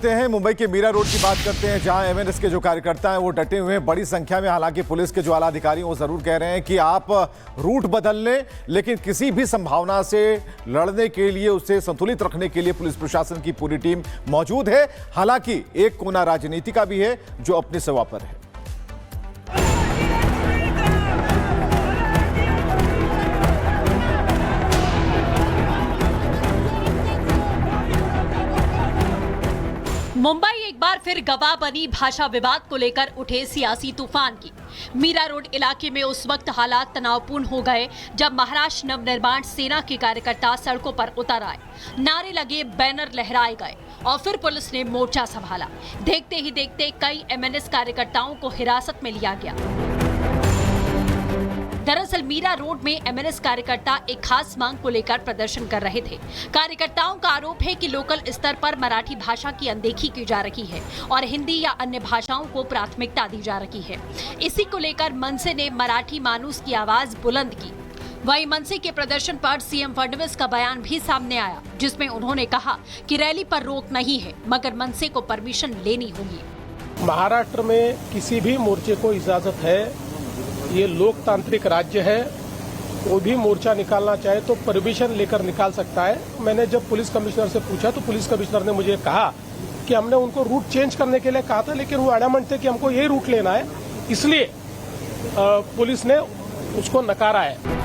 करते हैं मुंबई के मीरा रोड की बात करते हैं, जहां एमएनएस के जो कार्यकर्ता हैं वो डटे हुए हैं बड़ी संख्या में। हालांकि पुलिस के जो आला अधिकारी वो जरूर कह रहे हैं कि आप रूट बदल लें, लेकिन किसी भी संभावना से लड़ने के लिए, उसे संतुलित रखने के लिए पुलिस प्रशासन की पूरी टीम मौजूद है। हालांकि एक कोना राजनीति का भी है जो अपनी सेवा पर है। मुंबई एक बार फिर गवाह बनी भाषा विवाद को लेकर उठे सियासी तूफान की। मीरा रोड इलाके में उस वक्त हालात तनावपूर्ण हो गए जब महाराष्ट्र नवनिर्माण सेना के कार्यकर्ता सड़कों पर उतर आए, नारे लगे, बैनर लहराए गए और फिर पुलिस ने मोर्चा संभाला। देखते ही देखते कई एमएनएस कार्यकर्ताओं को हिरासत में लिया गया। दरअसल मीरा रोड में एमएनएस कार्यकर्ता एक खास मांग को लेकर प्रदर्शन कर रहे थे। कार्यकर्ताओं का आरोप है कि लोकल स्तर पर मराठी भाषा की अनदेखी की जा रही है और हिंदी या अन्य भाषाओं को प्राथमिकता दी जा रही है। इसी को लेकर मनसे ने मराठी मानूस की आवाज बुलंद की। वहीं मनसे के प्रदर्शन पर सीएम फडणवीस का बयान भी सामने आया, जिसमें उन्होंने कहा कि रैली पर रोक नहीं है, मगर मनसे को परमिशन लेनी होगी। महाराष्ट्र में किसी भी मोर्चे को इजाजत है, ये लोकतांत्रिक राज्य है। वो भी मोर्चा निकालना चाहे तो परमिशन लेकर निकाल सकता है। मैंने जब पुलिस कमिश्नर से पूछा तो पुलिस कमिश्नर ने मुझे कहा कि हमने उनको रूट चेंज करने के लिए कहा था, लेकिन वो एडमेंट थे कि हमको यही रूट लेना है, इसलिए पुलिस ने उसको नकारा है।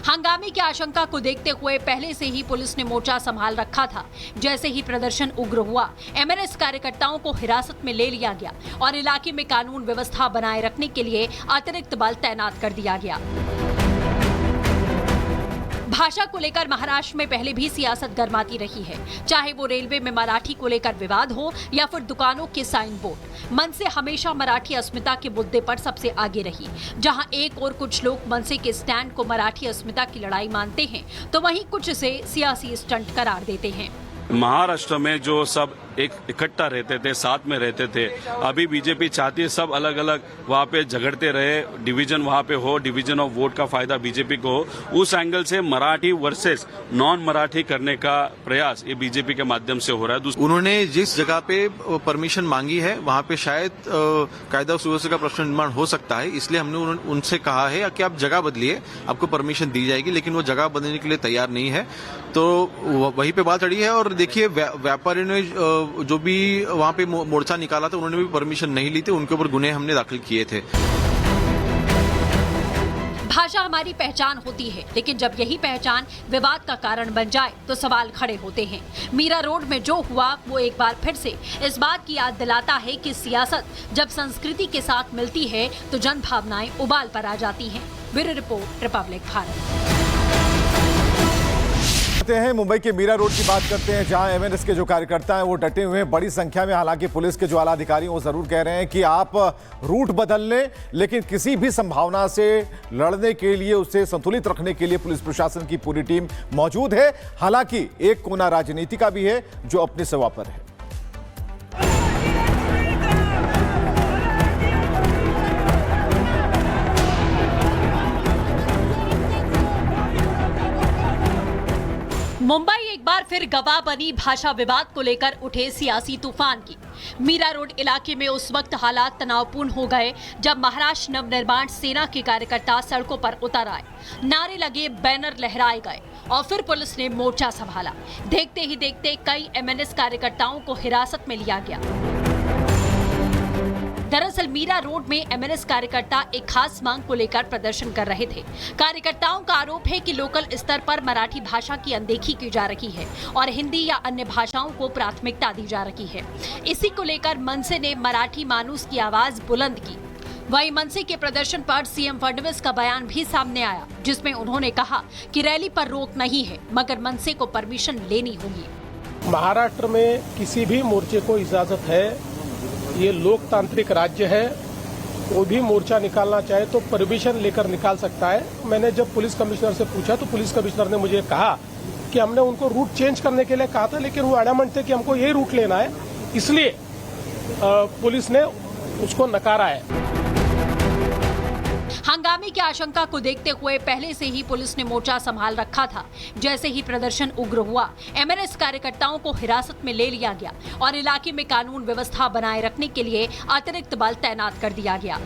हंगामे की आशंका को देखते हुए पहले से ही पुलिस ने मोर्चा संभाल रखा था। जैसे ही प्रदर्शन उग्र हुआ, एमएनएस कार्यकर्ताओं को हिरासत में ले लिया गया और इलाके में कानून व्यवस्था बनाए रखने के लिए अतिरिक्त बल तैनात कर दिया गया। भाषा को लेकर महाराष्ट्र में पहले भी सियासत गरमाती रही है, चाहे वो रेलवे में मराठी को लेकर विवाद हो या फिर दुकानों के साइन बोर्ड। मनसे हमेशा मराठी अस्मिता के मुद्दे पर सबसे आगे रही। जहां एक और कुछ लोग मनसे के स्टैंड को मराठी अस्मिता की लड़ाई मानते हैं, तो वहीं कुछ इसे सियासी स्टंट करार देते हैं। महाराष्ट्र में जो सब एक इकट्ठा रहते थे, साथ में रहते थे, अभी बीजेपी चाहती है सब अलग अलग वहाँ पे झगड़ते रहे, डिवीजन वहाँ पे हो, डिवीजन ऑफ वोट का फायदा बीजेपी को हो। उस एंगल से मराठी वर्सेस नॉन मराठी करने का प्रयास ये बीजेपी के माध्यम से हो रहा है। उन्होंने जिस जगह पे परमिशन मांगी है वहाँ पे शायद कायदा सुव्यवस्था का प्रश्न निर्माण हो सकता है, इसलिए हमने उनसे कहा है कि आप जगह बदलिए, आपको परमिशन दी जाएगी, लेकिन वो जगह बदलने के लिए तैयार नहीं है। तो वहीं पे बात अड़ी है। और देखिए, व्यापारियों ने जो भी वहाँ पे मोर्चा निकाला था, उन्होंने भी परमिशन नहीं ली थी, उनके ऊपर गुने हमने दाखिल किए थे। भाषा हमारी पहचान होती है, लेकिन जब यही पहचान विवाद का कारण बन जाए तो सवाल खड़े होते हैं। मीरा रोड में जो हुआ वो एक बार फिर से इस बात की याद दिलाता है कि सियासत जब संस्कृति के साथ मिलती है तो जन भावनाएं उबाल पर आ जाती हैं। Bureau report, Republic Bharat. हैं मुंबई के मीरा रोड की बात करते हैं, जहां एमएनएस के जो कार्यकर्ता हैं वो डटे हुए हैं बड़ी संख्या में। हालांकि पुलिस के जो आला अधिकारी वो जरूर कह रहे हैं कि आप रूट बदल लें, लेकिन किसी भी संभावना से लड़ने के लिए, उसे संतुलित रखने के लिए पुलिस प्रशासन की पूरी टीम मौजूद है। हालांकि एक कोना राजनीति का भी है जो अपनी सेवा पर है। मुंबई एक बार फिर गवाह बनी भाषा विवाद को लेकर उठे सियासी तूफान की। मीरा रोड इलाके में उस वक्त हालात तनावपूर्ण हो गए जब महाराष्ट्र नवनिर्माण सेना के कार्यकर्ता सड़कों पर उतर आए, नारे लगे, बैनर लहराए गए और फिर पुलिस ने मोर्चा संभाला। देखते ही देखते कई एमएनएस कार्यकर्ताओं को हिरासत में लिया गया। दरअसल मीरा रोड में एमएनएस कार्यकर्ता एक खास मांग को लेकर प्रदर्शन कर रहे थे। कार्यकर्ताओं का आरोप है कि लोकल स्तर पर मराठी भाषा की अनदेखी की जा रही है और हिंदी या अन्य भाषाओं को प्राथमिकता दी जा रही है। इसी को लेकर मनसे ने मराठी मानूस की आवाज बुलंद की। वहीं मनसे के प्रदर्शन पर सीएम फडणवीस का बयान भी सामने आया, जिसमें उन्होंने कहा कि रैली पर रोक नहीं है, मगर मनसे को परमिशन लेनी होगी। महाराष्ट्र में किसी भी मोर्चे को इजाजत है, ये लोकतांत्रिक राज्य है। वो भी मोर्चा निकालना चाहे तो परमिशन लेकर निकाल सकता है। मैंने जब पुलिस कमिश्नर से पूछा तो पुलिस कमिश्नर ने मुझे कहा कि हमने उनको रूट चेंज करने के लिए कहा था, लेकिन वो एडमेंट थे कि हमको यही रूट लेना है, इसलिए पुलिस ने उसको नकारा है। हंगामे हंगामे की आशंका को देखते हुए पहले से ही पुलिस ने मोर्चा संभाल रखा था। जैसे ही प्रदर्शन उग्र हुआ, एमएनएस कार्यकर्ताओं को हिरासत में ले लिया गया और इलाके में कानून व्यवस्था बनाए रखने के लिए अतिरिक्त बल तैनात कर दिया गया।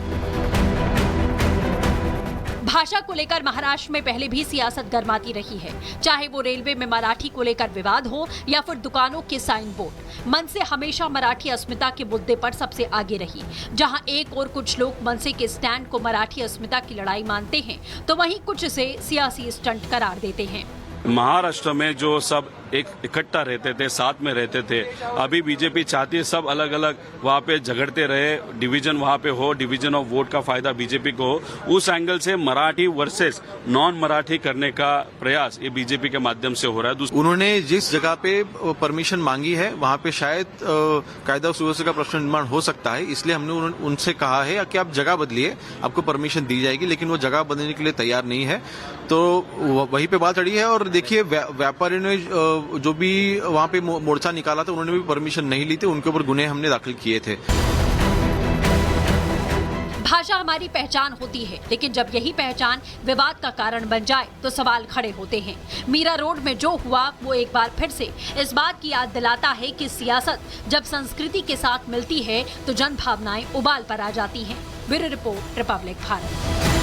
भाषा को लेकर महाराष्ट्र में पहले भी सियासत गरमाती रही है, चाहे वो रेलवे में मराठी को लेकर विवाद हो या फिर दुकानों के साइन बोर्ड। मनसे हमेशा मराठी अस्मिता के मुद्दे पर सबसे आगे रही। जहां एक और कुछ लोग मनसे के स्टैंड को मराठी अस्मिता की लड़ाई मानते हैं, तो वहीं कुछ इसे सियासी स्टंट करार देते हैं। महाराष्ट्र में जो सब एक इकट्ठा रहते थे, साथ में रहते थे, अभी बीजेपी चाहती है सब अलग अलग वहाँ पे झगड़ते रहे, डिवीजन वहाँ पे हो, डिवीजन ऑफ वोट का फायदा बीजेपी को हो। उस एंगल से मराठी वर्सेस नॉन मराठी करने का प्रयास ये बीजेपी के माध्यम से हो रहा है। उन्होंने जिस जगह पे परमिशन मांगी है वहाँ पे शायद कायदा सुव्यवस्था का प्रश्न निर्माण हो सकता है, इसलिए हमने उनसे कहा है कि आप जगह बदलिए, आपको परमिशन दी जाएगी, लेकिन वो जगह बदलने के लिए तैयार नहीं है। तो वहीं पे बात अड़ी है। और देखिए, व्यापारियों ने जो भी वहाँ पे मोर्चा निकाला था, उन्होंने भी परमिशन नहीं ली थी, उनके ऊपर गुने हमने दाखिल किए थे। भाषा हमारी पहचान होती है, लेकिन जब यही पहचान विवाद का कारण बन जाए तो सवाल खड़े होते हैं। मीरा रोड में जो हुआ वो एक बार फिर से इस बात की याद दिलाता है कि सियासत जब संस्कृति के साथ मिलती है तो जन भावनाएं उबाल पर आ जाती हैं। Bureau report, Republic Bharat.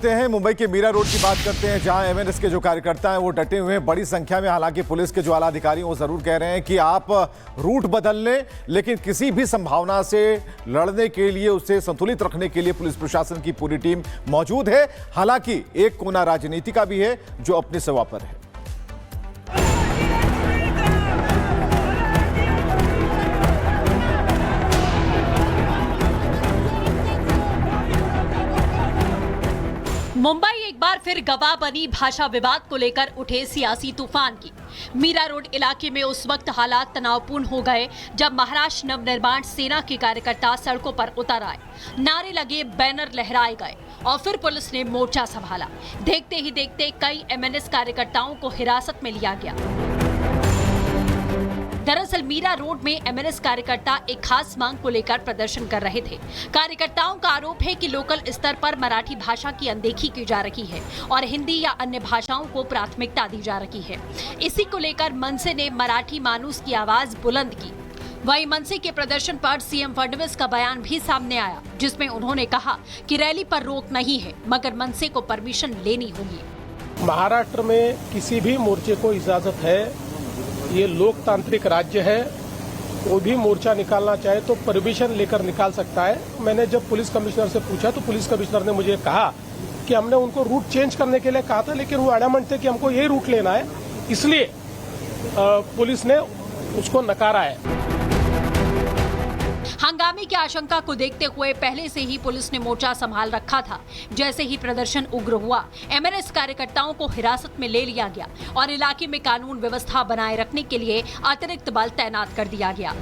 हैं मुंबई के मीरा रोड की बात करते हैं, जहां एमएनएस के जो कार्यकर्ता हैं वो डटे हुए हैं बड़ी संख्या में। हालांकि पुलिस के जो आला अधिकारी वो जरूर कह रहे हैं कि आप रूट बदल लें, लेकिन किसी भी संभावना से लड़ने के लिए, उसे संतुलित रखने के लिए पुलिस प्रशासन की पूरी टीम मौजूद है। हालांकि एक कोना राजनीति का भी है जो अपनी सेवा पर है। मुंबई एक बार फिर गवाह बनी भाषा विवाद को लेकर उठे सियासी तूफान की। मीरा रोड इलाके में उस वक्त हालात तनावपूर्ण हो गए जब महाराष्ट्र नवनिर्माण सेना के कार्यकर्ता सड़कों पर उतर आए, नारे लगे, बैनर लहराए गए और फिर पुलिस ने मोर्चा संभाला। देखते ही देखते कई एमएनएस कार्यकर्ताओं को हिरासत में लिया गया। दरअसल मीरा रोड में एमएनएस कार्यकर्ता एक खास मांग को लेकर प्रदर्शन कर रहे थे। कार्यकर्ताओं का आरोप है कि लोकल स्तर पर मराठी भाषा की अनदेखी की जा रही है और हिंदी या अन्य भाषाओं को प्राथमिकता दी जा रही है। इसी को लेकर मनसे ने मराठी मानूस की आवाज बुलंद की। वहीं मनसे के प्रदर्शन पर सीएम फडणवीस का बयान भी सामने आया, जिसमें उन्होंने कहा कि रैली पर रोक नहीं है, मगर मनसे को परमिशन लेनी होगी। महाराष्ट्र में किसी भी मोर्चे को इजाजत है, ये लोकतांत्रिक राज्य है, कोई भी मोर्चा निकालना चाहे तो परमिशन लेकर निकाल सकता है। मैंने जब पुलिस कमिश्नर से पूछा तो पुलिस कमिश्नर ने मुझे कहा कि हमने उनको रूट चेंज करने के लिए कहा था, लेकिन वो एडamant थे कि हमको यही रूट लेना है, इसलिए पुलिस ने उसको नकारा है। हंगामे की आशंका को देखते हुए पहले से ही पुलिस ने मोर्चा संभाल रखा था। जैसे ही प्रदर्शन उग्र हुआ, एमएनएस कार्यकर्ताओं को हिरासत में ले लिया गया और इलाके में कानून व्यवस्था बनाए रखने के लिए अतिरिक्त बल तैनात कर दिया गया।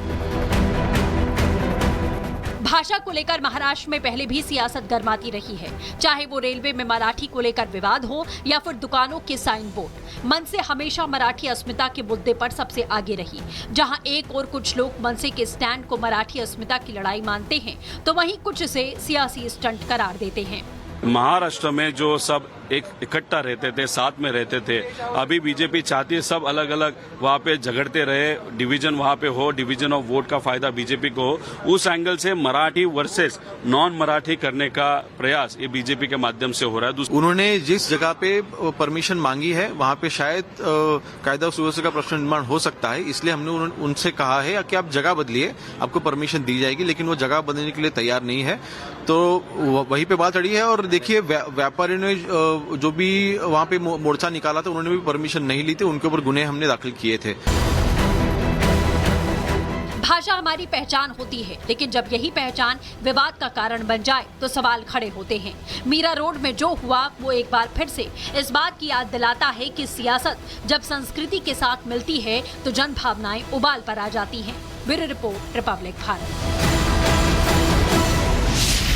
भाषा को लेकर महाराष्ट्र में पहले भी सियासत गरमाती रही है, चाहे वो रेलवे में मराठी को लेकर विवाद हो या फिर दुकानों के साइन बोर्ड। मनसे हमेशा मराठी अस्मिता के मुद्दे पर सबसे आगे रही। जहां एक और कुछ लोग मनसे के स्टैंड को मराठी अस्मिता की लड़ाई मानते हैं, तो वहीं कुछ इसे सियासी स्टंट करार देते हैं। महाराष्ट्र में जो सब एक इकट्ठा रहते थे, साथ में रहते थे, अभी बीजेपी चाहती है सब अलग अलग वहाँ पे झगड़ते रहे, डिवीजन वहाँ पे हो, डिवीजन ऑफ वोट का फायदा बीजेपी को हो। उस एंगल से मराठी वर्सेस नॉन मराठी करने का प्रयास ये बीजेपी के माध्यम से हो रहा है। उन्होंने जिस जगह पे परमिशन मांगी है वहाँ पे शायद कायदा सुव्यवस्था का प्रश्न निर्माण हो सकता है, इसलिए हमने उनसे कहा है कि आप जगह बदलिए, आपको परमिशन दी जाएगी, लेकिन वो जगह बदलने के लिए तैयार नहीं है। तो वहीं पे बात अड़ी है। और देखिए, व्यापारियों ने जो भी वहाँ पे मोर्चा निकाला था, उन्होंने भी परमिशन नहीं ली थी, उनके ऊपर गुने हमने दाखिल किए थे। भाषा हमारी पहचान होती है, लेकिन जब यही पहचान विवाद का कारण बन जाए तो सवाल खड़े होते हैं। मीरा रोड में जो हुआ वो एक बार फिर से इस बात की याद दिलाता है कि सियासत जब संस्कृति के साथ मिलती है तो जन भावनाएं उबाल पर आ जाती हैं। Bureau report, Republic Bharat.